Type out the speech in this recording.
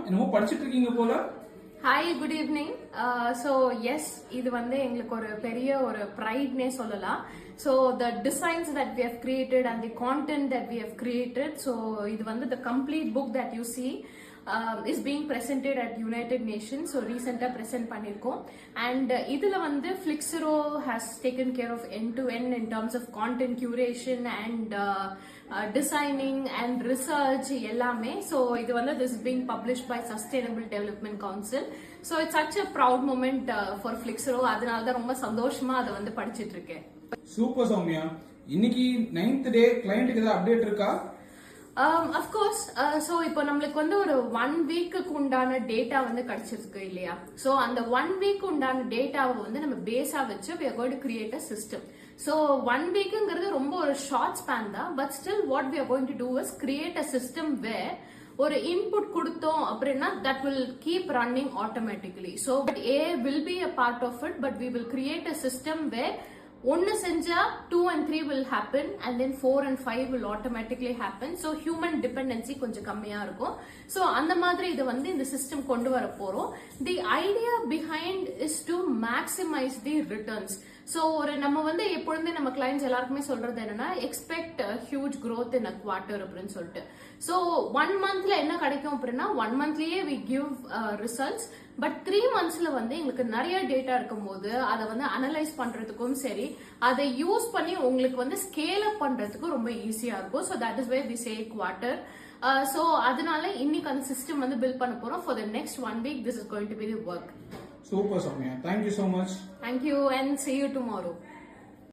என்னமோ படிச்சிட்டு இருக்கீங்க போல. Hi, good evening. So yes, இது வந்து எங்களுக்கு ஒரு பெரிய ஒரு ப்ரைட்னே சொல்லலாம். So the designs that we have created and the content that we have created, so இது வந்து the complete book that you see is being presented at United Nations. So recently present பண்ணிருக்கோம். And இதுல வந்து Flixero has taken care of end to end in terms of content curation and designing and research எல்லாமே. So இது வந்து this is being published by Sustainable Development Council. So it's such a proud moment for Flixero. அதனால தான் ரொம்ப சந்தோஷமா அதை வந்து படிச்சிட்டு இருக்கேன். சூப்பர் சௌமியா. இன்னைக்கு 9th டே கிளையண்ட்டுக்கு ஏதாவது அப்டேட் இருக்கா? அஃப்கோர்ஸ். ஸோ இப்போ நம்மளுக்கு வந்து ஒரு 1 வீக்கு உண்டான டேட்டா வந்து கிடைச்சிருக்கு இல்லையா? ஸோ அந்த 1 வீக் உண்டான டேட்டாவை வந்து நம்ம பேஸா வச்சு we are going to create a system. So 1 வீக்குங்கிறது ரொம்ப ஒரு ஷார்ட் ஸ்பேன் தான், but still what we are going to do is create a system where ஒரு இன்புட் கொடுத்தோம் அப்படின்னா that will keep running automatically. So A will be a part of it, but we will create a system where ஒன்னு செஞ்சா 2 and 3 will happen and then 4 and 5 will automatically happen. So human dependency கொஞ்சம் கம்மியா இருக்கும். So அந்த மாதிரி இது வந்து இந்த சிஸ்டம் கொண்டு வர போறோம். The idea behind is to maximize the returns. So ஒரு நம்ம வந்து எப்பொழுதுமே நம்ம கிளைண்ட்ஸ் எல்லாருக்குமே சொல்றது என்னன்னா expect huge growth in a quarter அப்படின்னு சொல்லிட்டு. So 1 monthல என்ன கிடைக்கும் அப்படின்னா 1 monthலயே we give results. பட் 3 monthsல வந்து எங்களுக்கு நிறைய டேட்டா இருக்கும் போது அதை வந்து அனலைஸ் பண்றதுக்கும் சரி, அதை யூஸ் பண்ணி உங்களுக்கு வந்து ஸ்கேல் அப் பண்றதுக்கும் ரொம்ப ஈஸியா இருக்கும். So that is way we say quarter. So அதனால இன்னைக்கு அந்த சிஸ்டம் வந்து பில்ட் பண்ண போறோம். For the next 1 week this is going to be the work. Super Soumya. Thank you so much. Thank you and see you tomorrow.